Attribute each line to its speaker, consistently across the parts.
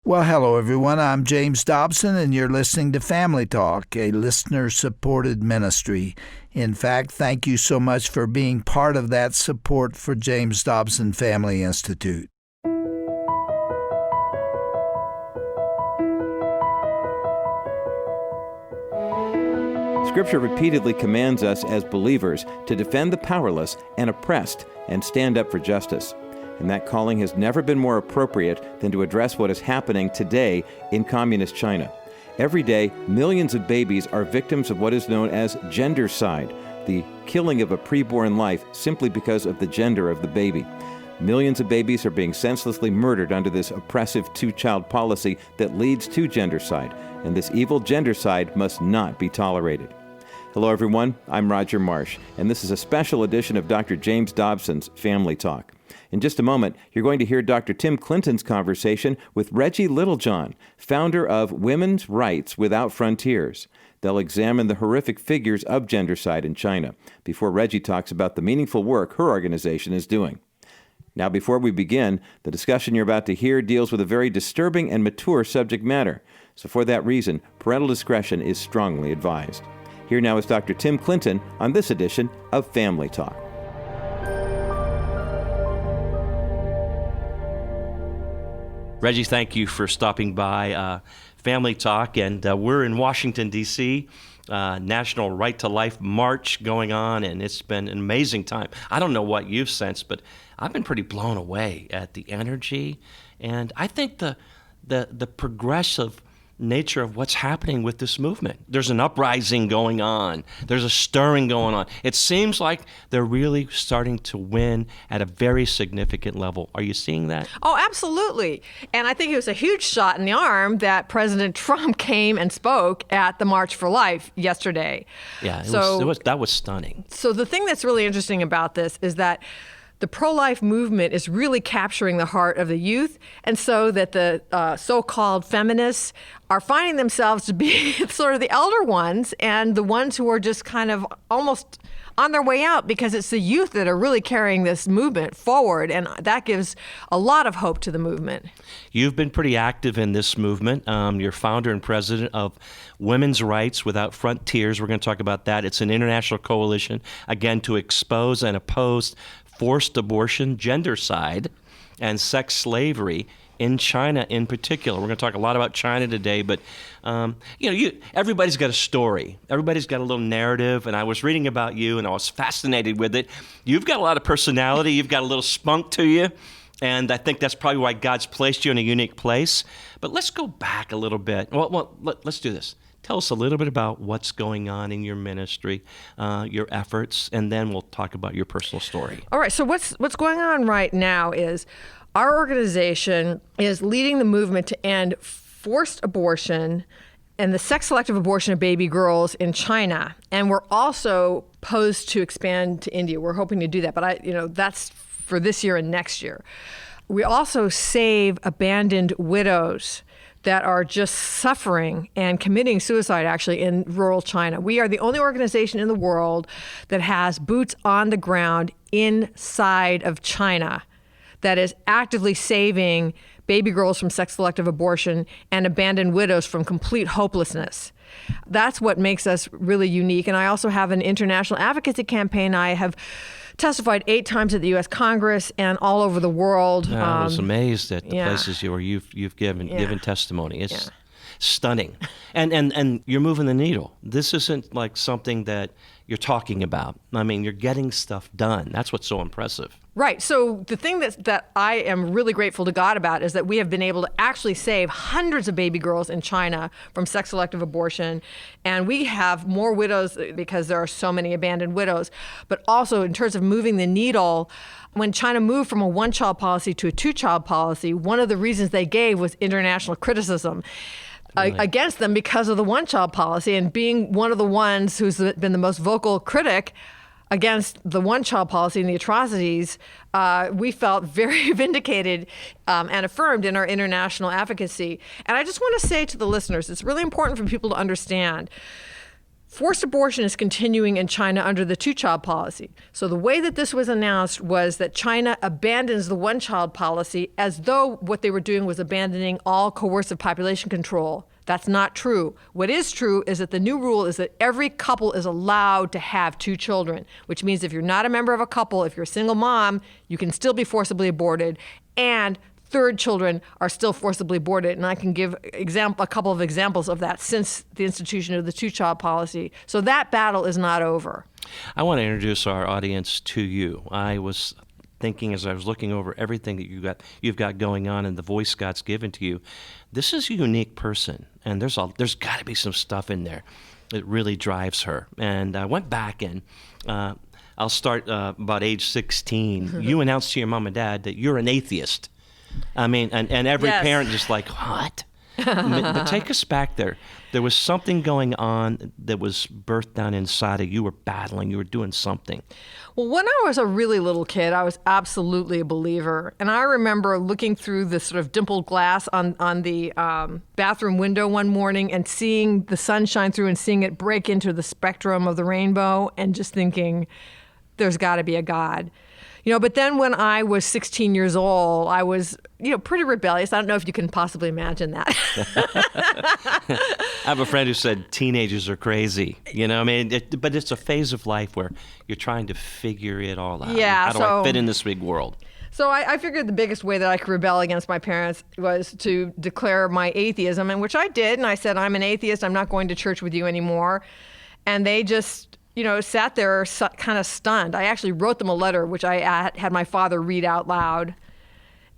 Speaker 1: Well, hello, everyone. I'm James Dobson, and you're listening to Family Talk, a listener-supported ministry. In fact, thank you so much for being part of that support for James Dobson Family Institute.
Speaker 2: Scripture repeatedly commands us as believers to defend the powerless and oppressed and stand up for justice. And that calling has never been more appropriate than to address what is happening today in communist China. Every day, millions of babies are victims of what is known as gendercide, the killing of a preborn life simply because of the gender of the baby. Millions of babies are being senselessly murdered under this oppressive two-child policy that leads to gendercide, and this evil gendercide must not be tolerated. Hello, everyone. I'm Roger Marsh, and this is a special edition of Dr. James Dobson's Family Talk. In just a moment, you're going to hear Dr. Tim Clinton's conversation with Reggie Littlejohn, founder of Women's Rights Without Frontiers. They'll examine the horrific figures of gendercide in China before Reggie talks about the meaningful work her organization is doing. Now, before we begin, the discussion you're about to hear deals with a very disturbing and mature subject matter. So for that reason, parental discretion is strongly advised. Here now is Dr. Tim Clinton on this edition of Family Talk.
Speaker 3: Reggie, thank you for stopping by Family Talk, and we're in Washington, D.C., National Right to Life March going on, and it's been an amazing time. I don't know what you've sensed, but I've been pretty blown away at the energy, and I think the progressive nature of what's happening with this movement. There's an uprising going on. There's a stirring going on. It seems like they're really starting to win at a very significant level. Are you seeing that?
Speaker 4: Oh, absolutely. And I think it was a huge shot in the arm that President Trump came and spoke at the March for Life yesterday.
Speaker 3: Yeah, that was stunning.
Speaker 4: So the thing that's really interesting about this is that the pro-life movement is really capturing the heart of the youth, and so that the so-called feminists are finding themselves to be sort of the elder ones and the ones who are just kind of almost on their way out, because it's the youth that are really carrying this movement forward, and that gives a lot of hope to the movement.
Speaker 3: You've been pretty active in this movement. You're founder and president of Women's Rights Without Frontiers. We're going to talk about that. It's an international coalition, again, to expose and oppose forced abortion, gendercide, and sex slavery in China in particular. We're going to talk a lot about China today, but everybody's got a story. Everybody's got a little narrative, and I was reading about you, and I was fascinated with it. You've got a lot of personality. You've got a little spunk to you, and I think that's probably why God's placed you in a unique place. But let's go back a little bit. Well, let's do this. Tell us a little bit about what's going on in your ministry, your efforts, and then we'll talk about your personal story.
Speaker 4: All right, so what's going on right now is our organization is leading the movement to end forced abortion and the sex-selective abortion of baby girls in China. And we're also posed to expand to India. We're hoping to do that, but that's for this year and next year. We also save abandoned widows that are just suffering and committing suicide, actually, in rural China. We are the only organization in the world that has boots on the ground inside of China that is actively saving baby girls from sex-selective abortion and abandoned widows from complete hopelessness. That's what makes us really unique. And I also have an international advocacy campaign. I have testified 8 times at the U.S. Congress and all over the world.
Speaker 3: I was amazed at the places where you've given testimony. It's stunning. And you're moving the needle. This isn't like something that you're talking about. I mean, you're getting stuff done. That's what's so impressive.
Speaker 4: Right. So the thing that I am really grateful to God about is that we have been able to actually save hundreds of baby girls in China from sex-selective abortion. And we have more widows because there are so many abandoned widows. But also in terms of moving the needle, when China moved from a one-child policy to a two-child policy, one of the reasons they gave was international criticism against them because of the one-child policy. And being one of the ones who's been the most vocal critic against the one-child policy and the atrocities, we felt very vindicated and affirmed in our international advocacy. And I just want to say to the listeners, it's really important for people to understand, Forced abortion is continuing in China under the two-child policy. So the way that this was announced was that China abandons the one-child policy as though what they were doing was abandoning all coercive population control. That's not true. What is true is that the new rule is that every couple is allowed to have 2 children, which means if you're not a member of a couple, if you're a single mom, you can still be forcibly aborted, and third children are still forcibly aborted. And I can give a couple of examples of that since the institution of the two-child policy. So that battle is not over.
Speaker 3: I want to introduce our audience to you. I was thinking as I was looking over everything that you've got going on and the voice God's given to you, this is a unique person, and there's got to be some stuff in there that really drives her. And I went back and I'll start about age 16. You announced to your mom and dad that you're an atheist. I mean, and every
Speaker 4: Yes.
Speaker 3: parent just like, what? But take us back there. There was something going on that was birthed down inside of you. You were battling. You were doing something.
Speaker 4: Well, when I was a really little kid, I was absolutely a believer. And I remember looking through the sort of dimpled glass on the bathroom window one morning and seeing the sun shine through and seeing it break into the spectrum of the rainbow and just thinking, there's got to be a God. But then when I was 16 years old, I was, pretty rebellious. I don't know if you can possibly imagine that.
Speaker 3: I have a friend who said teenagers are crazy. But it's a phase of life where you're trying to figure it all out.
Speaker 4: Yeah,
Speaker 3: How do I fit in this big world?
Speaker 4: So I figured the biggest way that I could rebel against my parents was to declare my atheism, and which I did. And I said, I'm an atheist. I'm not going to church with you anymore. And they just sat there kind of stunned. I actually wrote them a letter, which I had my father read out loud.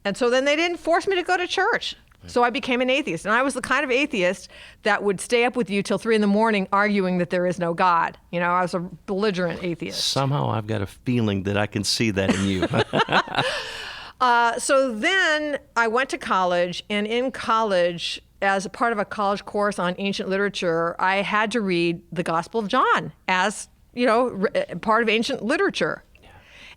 Speaker 4: And so then they didn't force me to go to church. So I became an atheist. And I was the kind of atheist that would stay up with you till 3 a.m. arguing that there is no God. I was a belligerent atheist.
Speaker 3: Somehow I've got a feeling that I can see that in you.
Speaker 4: So then I went to college, and in college, as a part of a college course on ancient literature, I had to read the Gospel of John as, part of ancient literature. Yeah.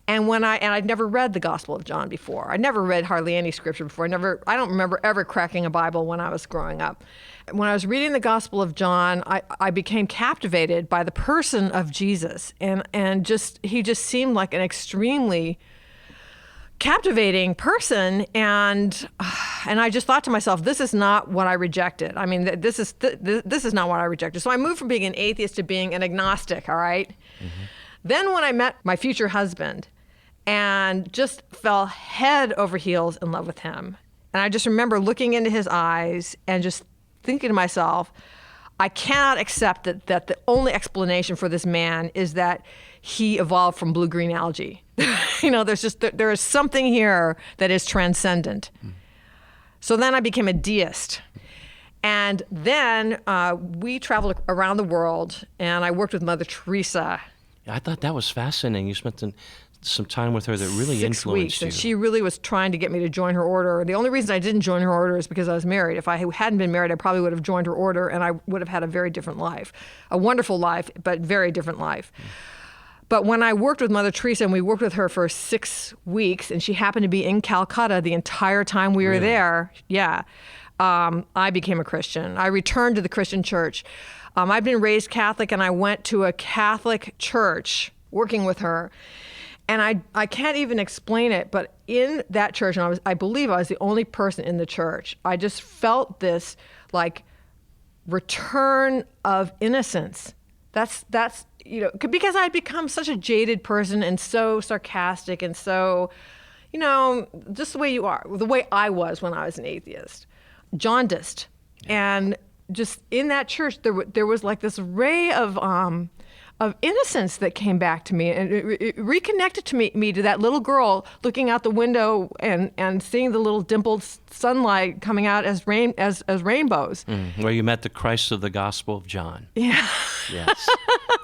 Speaker 4: And I'd never read the Gospel of John before. I'd never read hardly any scripture before. I don't remember ever cracking a Bible when I was growing up. When I was reading the Gospel of John, I became captivated by the person of Jesus, and he just seemed like an extremely captivating person, and I just thought to myself, this is not what I rejected. I mean, this is not what I rejected. So I moved from being an atheist to being an agnostic, all right? Mm-hmm. Then when I met my future husband and just fell head over heels in love with him, and I just remember looking into his eyes and just thinking to myself, I cannot accept that the only explanation for this man is that he evolved from blue-green algae. There is something here that is transcendent. So then I became a deist. And then we traveled around the world, and I worked with Mother Teresa.
Speaker 3: I thought that was fascinating. You spent some time with her that really
Speaker 4: 6
Speaker 3: influenced
Speaker 4: weeks,
Speaker 3: you.
Speaker 4: and she really was trying to get me to join her order. The only reason I didn't join her order is because I was married. If I hadn't been married, I probably would have joined her order, and I would have had a very different life. A wonderful life, but very different life. But when I worked with Mother Teresa, and we worked with her for 6 weeks, and she happened to be in Calcutta the entire time we were there, I became a Christian. I returned to the Christian church. I'd been raised Catholic, and I went to a Catholic church working with her. And I can't even explain it, but in that church, and I believe I was the only person in the church, I just felt this return of innocence. That's because I'd become such a jaded person and so sarcastic and so, just the way you are, the way I was when I was an atheist, jaundiced. And just in that church, there was like this ray of innocence that came back to me, and it reconnected to me to that little girl looking out the window and seeing the little dimpled sunlight coming out as rainbows.
Speaker 3: Where you met the Christ of the Gospel of John.
Speaker 4: Yeah.
Speaker 3: Yes.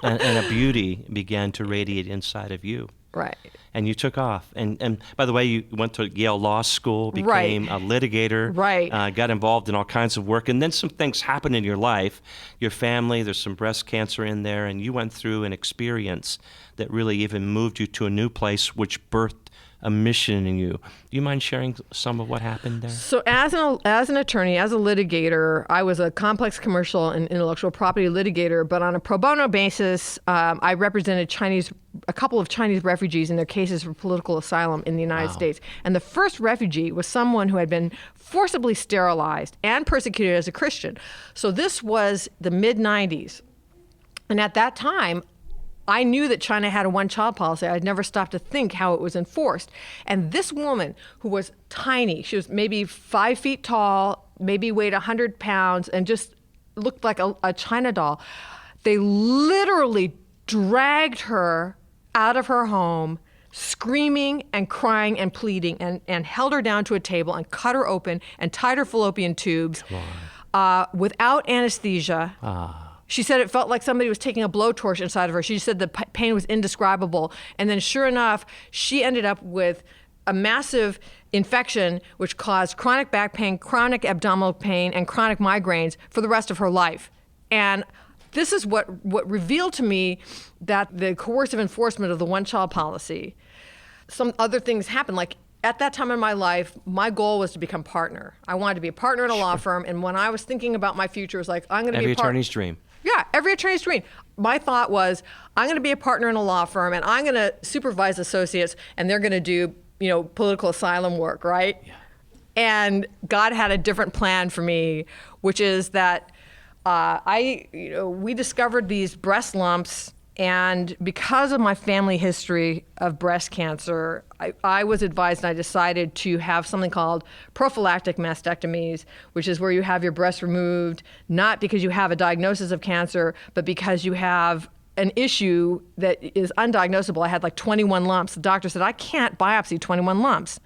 Speaker 3: and a beauty began to radiate inside of you.
Speaker 4: Right.
Speaker 3: And you took off. And by the way, you went to Yale Law School, became a litigator, got involved in all kinds of work. And then some things happened in your life, your family, there's some breast cancer in there, and you went through an experience that really even moved you to a new place, which birthed a mission in you. Do you mind sharing some of what happened there?
Speaker 4: So as an attorney, as a litigator, I was a complex commercial and intellectual property litigator, but on a pro bono basis, I represented a couple of Chinese refugees in their cases for political asylum in the United States. And the first refugee was someone who had been forcibly sterilized and persecuted as a Christian. So this was the mid-90s. And at that time, I knew that China had a one-child policy. I'd never stopped to think how it was enforced. And this woman, who was tiny, she was maybe 5 feet tall, maybe weighed 100 pounds, and just looked like a China doll. They literally dragged her out of her home, screaming and crying and pleading, and held her down to a table and cut her open and tied her fallopian tubes without anesthesia. She said it felt like somebody was taking a blowtorch inside of her. She said the pain was indescribable. And then sure enough, she ended up with a massive infection which caused chronic back pain, chronic abdominal pain, and chronic migraines for the rest of her life. And this is what revealed to me that the coercive enforcement of the one-child policy, some other things happened. Like at that time in my life, my goal was to become partner. I wanted to be a partner in a law firm. And when I was thinking about my future, it was like, I'm going to be a partner.
Speaker 3: Every attorney's dream.
Speaker 4: Yeah, every attorney's dream. My thought was, I'm going to be a partner in a law firm, and I'm going to supervise associates, and they're going to do, political asylum work, right? Yeah. And God had a different plan for me, which is that we discovered these breast lumps, and because of my family history of breast cancer, I was advised and I decided to have something called prophylactic mastectomies, which is where you have your breast removed, not because you have a diagnosis of cancer, but because you have an issue that is undiagnosable. I had like 21 lumps. The doctor said, I can't biopsy 21 lumps.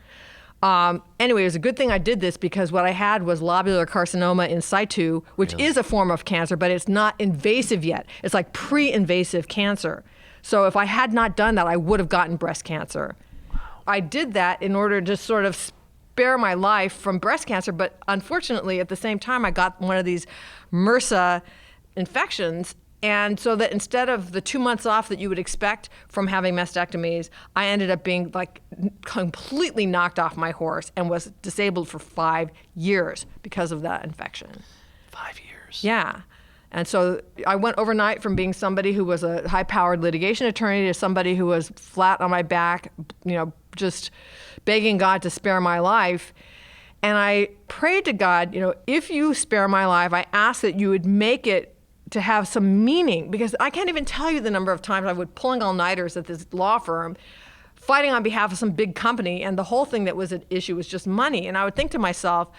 Speaker 4: Anyway, it was a good thing I did this because what I had was lobular carcinoma in situ, which is a form of cancer, but it's not invasive yet. It's like pre-invasive cancer. So if I had not done that, I would have gotten breast cancer. Wow. I did that in order to sort of spare my life from breast cancer, but unfortunately, at the same time, I got one of these MRSA infections. And so that instead of the 2 months off that you would expect from having mastectomies, I ended up being like completely knocked off my horse and was disabled for 5 years because of that infection.
Speaker 3: 5 years.
Speaker 4: Yeah. And so I went overnight from being somebody who was a high-powered litigation attorney to somebody who was flat on my back, just begging God to spare my life. And I prayed to God, if you spare my life, I ask that you would make it to have some meaning, because I can't even tell you the number of times I would pulling all-nighters at this law firm, fighting on behalf of some big company, and the whole thing that was at issue was just money. And I would think to myself,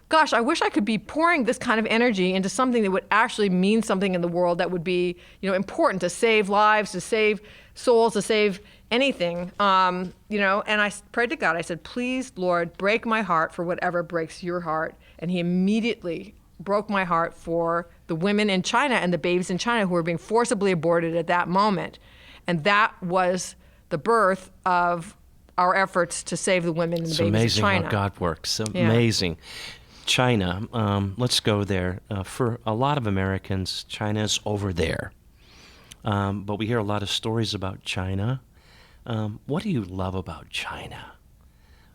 Speaker 4: gosh, I wish I could be pouring this kind of energy into something that would actually mean something in the world that would be, important to save lives, to save souls, to save anything. And I prayed to God. I said, please, Lord, break my heart for whatever breaks your heart. And he immediately broke my heart for the women in China and the babies in China who were being forcibly aborted at that moment. And that was the birth of our efforts to save the women and the babies in China.
Speaker 3: It's amazing how God works. Amazing. China, let's go there. For a lot of Americans, China's over there. But we hear a lot of stories about China. What do you love about China?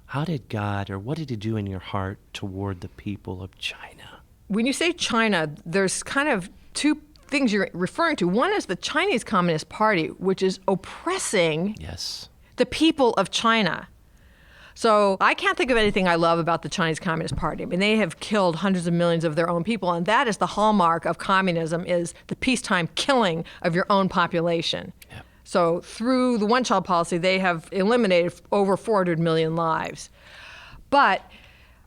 Speaker 3: How did God, or what did he do in your heart toward the people of China?
Speaker 4: When you say China, there's kind of two things you're referring to. One is the Chinese Communist Party, which is oppressing the people of China. So I can't think of anything I love about the Chinese Communist Party. I mean, they have killed hundreds of millions of their own people, and that is the hallmark of communism, is the peacetime killing of your own population. Yep. So through the one-child policy, they have eliminated over 400 million lives. But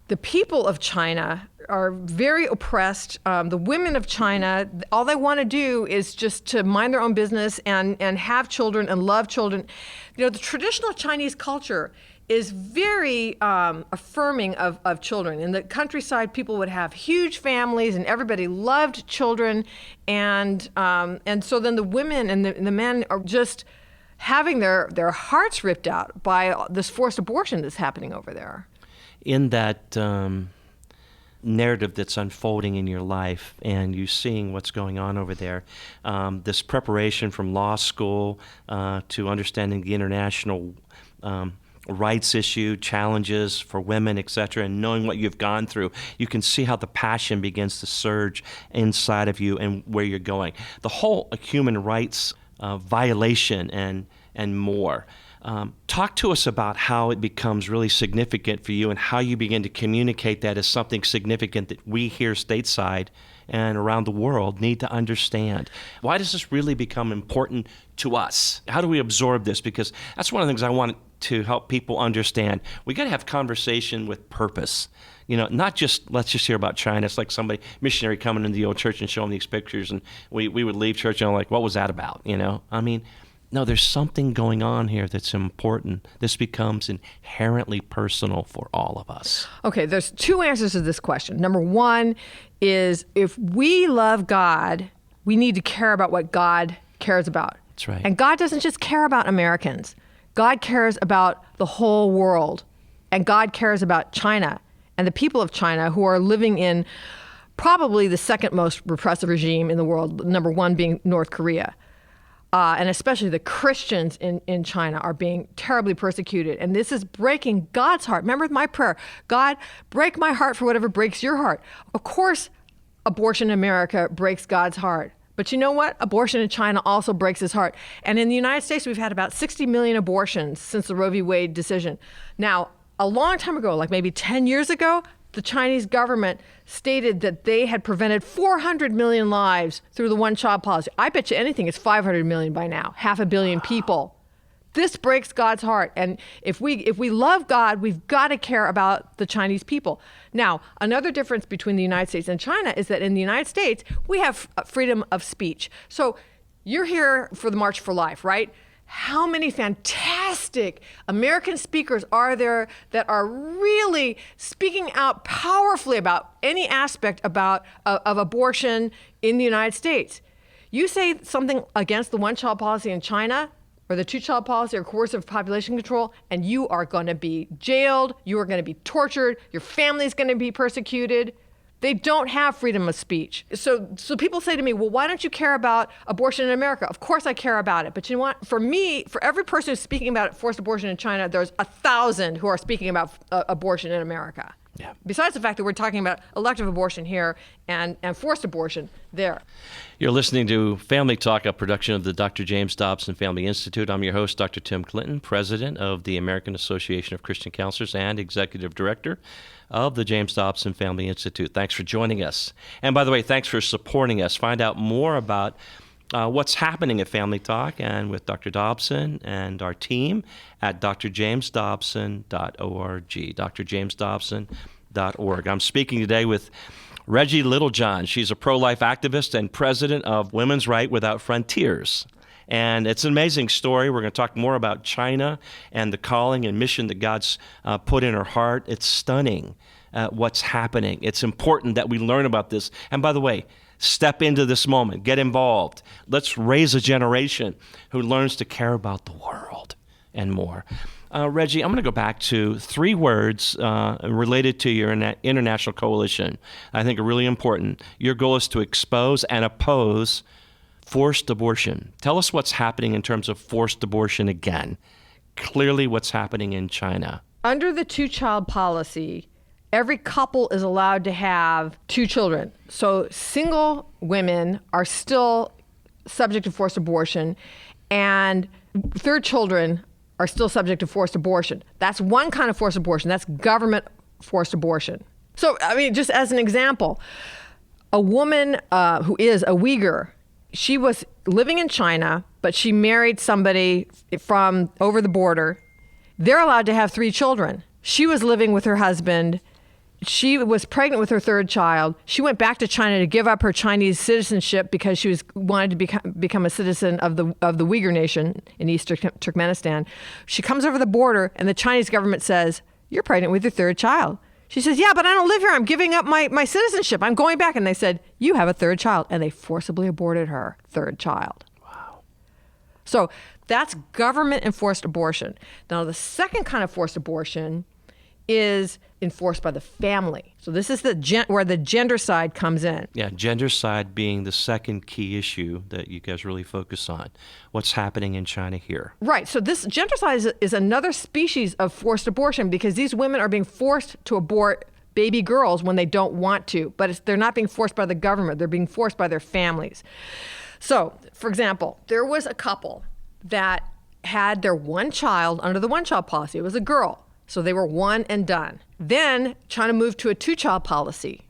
Speaker 4: the people of China are very oppressed. The women of China, all they want to do is just to mind their own business and have children and love children. The traditional Chinese culture is very affirming of children. In the countryside, people would have huge families, and everybody loved children. And so then the women and the men are just having their hearts ripped out by this forced abortion that's happening over there.
Speaker 3: In that narrative that's unfolding in your life, and you seeing what's going on over there, this preparation from law school to understanding the international rights issue, challenges for women, etc., and knowing what you've gone through, you can see how the passion begins to surge inside of you and where you're going. The whole human rights violation and more. Talk to us about how it becomes really significant for you and how you begin to communicate that as something significant that we here stateside and around the world need to understand. Why does this really become important to us? How do we absorb this? Because that's one of the things I want to help people understand. We got to have conversation with purpose. Not just let's just hear about China. It's like somebody, missionary coming into the old church and showing these pictures, and we would leave church and like, what was that about? No, there's something going on here that's important. This becomes inherently personal for all of us.
Speaker 4: Okay, there's two answers to this question. Number one is if we love God, we need to care about what God cares about.
Speaker 3: That's right.
Speaker 4: And God doesn't just care about Americans. God cares about the whole world. And God cares about China and the people of China who are living in probably the second most repressive regime in the world, number one being North Korea. And especially the Christians in China are being terribly persecuted. And this is breaking God's heart. Remember my prayer, God, break my heart for whatever breaks your heart. Of course, abortion in America breaks God's heart. But you know what? Abortion in China also breaks his heart. And in the United States, we've had about 60 million abortions since the Roe v. Wade decision. Now, a long time ago, like maybe 10 years ago, the Chinese government stated that they had prevented 400 million lives through the one-child policy. I bet you anything it's 500 million by now, 500 million people. This breaks God's heart. And if we love God, we've got to care about the Chinese people. Now, another difference between the United States and China is that in the United States, we have freedom of speech. So you're here for the March for Life, right? How many fantastic American speakers are there that are really speaking out powerfully about any aspect of abortion in the United States? You say something against the one-child policy in China or the two-child policy or coercive population control, and you are going to be jailed, you are going to be tortured, your family is going to be persecuted. They don't have freedom of speech. So people say to me, well, why don't you care about abortion in America? Of course I care about it. But you know what? For me, for every person who's speaking about forced abortion in China, there's 1,000 who are speaking about abortion in America.
Speaker 3: Yeah.
Speaker 4: Besides the fact that we're talking about elective abortion here and forced abortion there.
Speaker 3: You're listening to Family Talk, a production of the Dr. James Dobson Family Institute. I'm your host, Dr. Tim Clinton, president of the American Association of Christian Counselors and executive director of the James Dobson Family Institute. Thanks for joining us. And by the way, thanks for supporting us. Find out more about what's happening at Family Talk and with Dr. Dobson and our team at drjamesdobson.org, drjamesdobson.org. I'm speaking today with Reggie Littlejohn. She's a pro-life activist and president of Women's Right Without Frontiers. And it's an amazing story. We're going to talk more about China and the calling and mission that God's put in her heart. It's stunning what's happening. It's important that we learn about this. And by the way, step into this moment. Get involved. Let's raise a generation who learns to care about the world and more. Reggie, I'm going to go back to 3 words related to your international coalition. I think are really important. Your goal is to expose and oppose forced abortion. Tell us what's happening in terms of forced abortion again. Clearly what's happening in China.
Speaker 4: Under the two-child policy, every couple is allowed to have 2 children. So single women are still subject to forced abortion, and third children are still subject to forced abortion. That's one kind of forced abortion. That's government forced abortion. So, I mean, just as an example, a woman who is a Uyghur, she was living in China, but she married somebody from over the border. They're allowed to have 3 children. She was living with her husband. She was pregnant with her 3rd child. She went back to China to give up her Chinese citizenship because she wanted to become a citizen of the Uyghur nation in East Turkmenistan. She comes over the border, and the Chinese government says, "You're pregnant with your 3rd child." She says, "Yeah, but I don't live here. I'm giving up my citizenship. I'm going back." And they said, "You have a 3rd child." And they forcibly aborted her 3rd child.
Speaker 3: Wow.
Speaker 4: So that's government enforced abortion. Now, the second kind of forced abortion is enforced by the family. So this is where the gendercide comes in.
Speaker 3: Yeah, gendercide being the second key issue that you guys really focus on. What's happening in China here?
Speaker 4: Right. So this gendercide is another species of forced abortion because these women are being forced to abort baby girls when they don't want to. But they're not being forced by the government. They're being forced by their families. So, for example, there was a couple that had their one child under the one-child policy. It was a girl. So they were one and done. Then China moved to a two-child policy.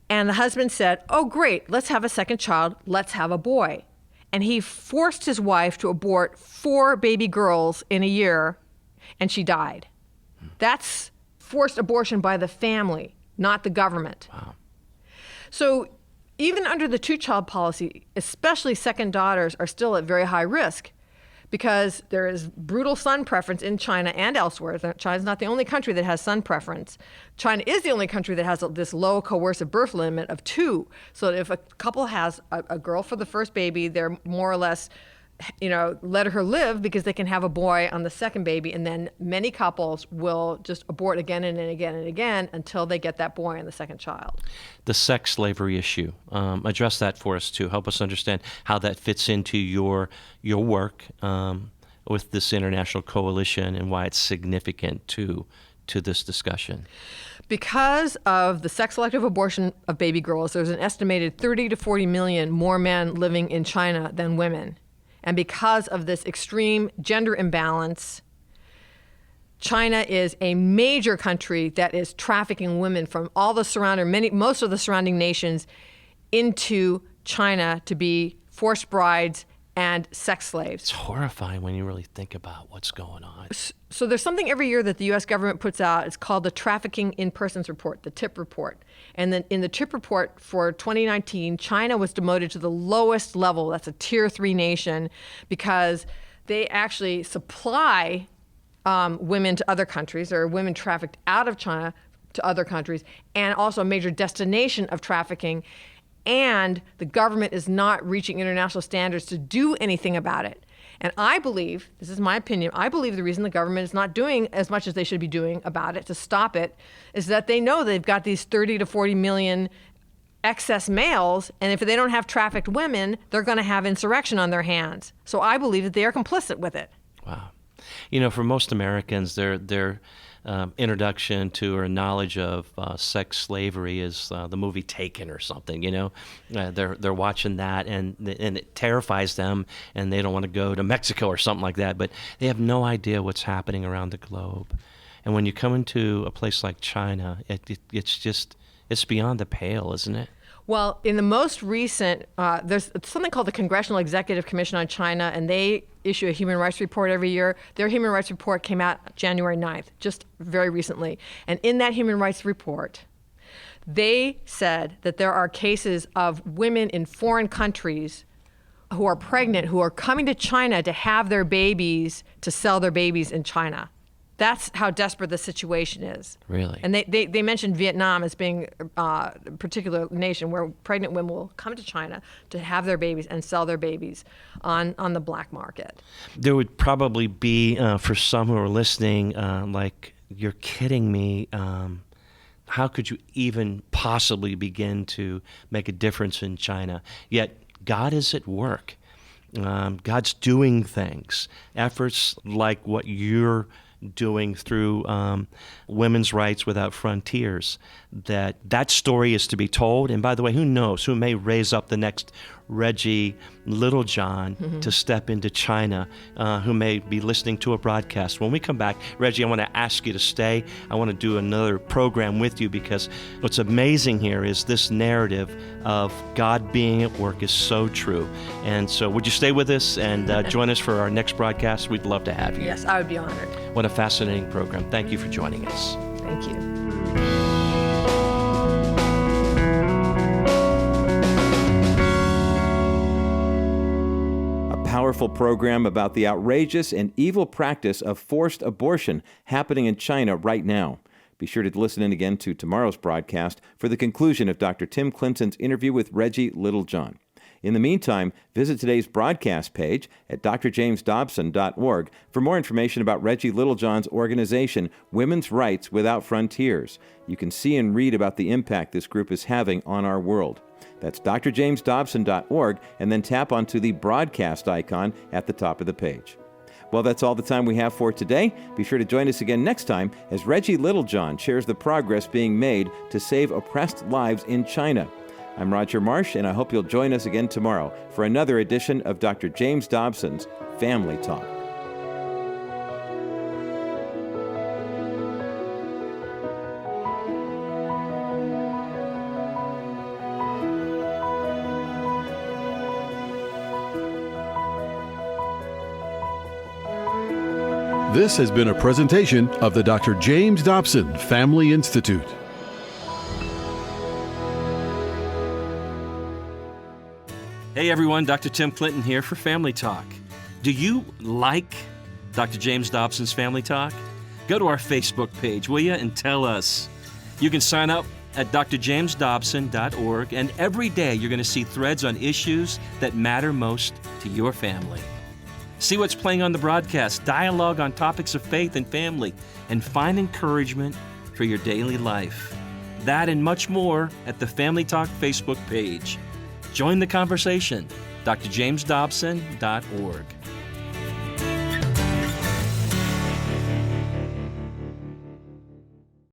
Speaker 4: And the husband said, oh, great, let's have a second child. Let's have a boy. And he forced his wife to abort 4 baby girls in a year, and she died. That's forced abortion by the family, not the government.
Speaker 3: Wow.
Speaker 4: So even under the two-child policy, especially second daughters are still at very high risk, because there is brutal son preference in China and elsewhere. China's not the only country that has son preference. China is the only country that has this low coercive birth limit of 2. So that if a couple has a girl for the first baby, they're more or less, let her live because they can have a boy on the second baby. And then many couples will just abort again and again and again until they get that boy on the second child.
Speaker 3: The sex slavery issue, address that for us too. Help us understand how that fits into your work with this international coalition and why it's significant to this discussion.
Speaker 4: Because of the sex-selective abortion of baby girls, there's an estimated 30 to 40 million more men living in China than women. And because of this extreme gender imbalance, China is a major country that is trafficking women from all the most of the surrounding nations into China to be forced brides and sex slaves.
Speaker 3: It's horrifying when you really think about what's going on.
Speaker 4: So there's something every year that the U.S. government puts out. It's called the Trafficking in Persons Report, the TIP report. And then in the TIP report for 2019, China was demoted to the lowest level. That's a tier 3 nation because they actually supply women to other countries, or women trafficked out of China to other countries, and also a major destination of trafficking. And the government is not reaching international standards to do anything about it. And I believe, this is my opinion, I believe the reason the government is not doing as much as they should be doing about it to stop it is that they know they've got these 30 to 40 million excess males, and if they don't have trafficked women, they're going to have insurrection on their hands. So I believe that they are complicit with it.
Speaker 3: Wow. For most Americans, their introduction to or knowledge of sex slavery is the movie Taken or something. They're watching that and it terrifies them, and they don't want to go to Mexico or something like that. But they have no idea what's happening around the globe. And when you come into a place like China, it's beyond the pale, isn't it?
Speaker 4: Well, in the most recent, there's something called the Congressional Executive Commission on China, and they issue a human rights report every year. Their human rights report came out January 9th, just very recently. And in that human rights report, they said that there are cases of women in foreign countries who are pregnant, who are coming to China to have their babies, to sell their babies in China. That's how desperate the situation is.
Speaker 3: Really?
Speaker 4: And they mentioned Vietnam as being a particular nation where pregnant women will come to China to have their babies and sell their babies on the black market.
Speaker 3: There would probably be, for some who are listening, like, you're kidding me. How could you even possibly begin to make a difference in China? Yet God is at work. God's doing things. Efforts like what you're doing through Women's Rights Without Frontiers, that story is to be told. And by the way, who knows, who may raise up the next Reggie Littlejohn to step into China, who may be listening to a broadcast. When we come back, Reggie, I want to ask you to stay. I want to do another program with you, because what's amazing here is this narrative of God being at work is so true. And so would you stay with us and join us for our next broadcast? We'd love to have you.
Speaker 4: Yes, I would be honored.
Speaker 3: What a fascinating program. Thank you for joining us.
Speaker 4: Thank you.
Speaker 2: Powerful program about the outrageous and evil practice of forced abortion happening in China right now. Be sure to listen in again to tomorrow's broadcast for the conclusion of Dr. Tim Clinton's interview with Reggie Littlejohn. In the meantime, visit today's broadcast page at drjamesdobson.org for more information about Reggie Littlejohn's organization, Women's Rights Without Frontiers. You can see and read about the impact this group is having on our world. That's drjamesdobson.org, and then tap onto the broadcast icon at the top of the page. Well, that's all the time we have for today. Be sure to join us again next time as Reggie Littlejohn shares the progress being made to save oppressed lives in China. I'm Roger Marsh, and I hope you'll join us again tomorrow for another edition of Dr. James Dobson's Family Talk.
Speaker 5: This has been a presentation of the Dr. James Dobson Family Institute.
Speaker 3: Hey everyone, Dr. Tim Clinton here for Family Talk. Do you like Dr. James Dobson's Family Talk? Go to our Facebook page, will you, and tell us. You can sign up at drjamesdobson.org, and every day you're going to see threads on issues that matter most to your family. See what's playing on the broadcast, dialogue on topics of faith and family, and find encouragement for your daily life. That and much more at the Family Talk Facebook page. Join the conversation, drjamesdobson.org.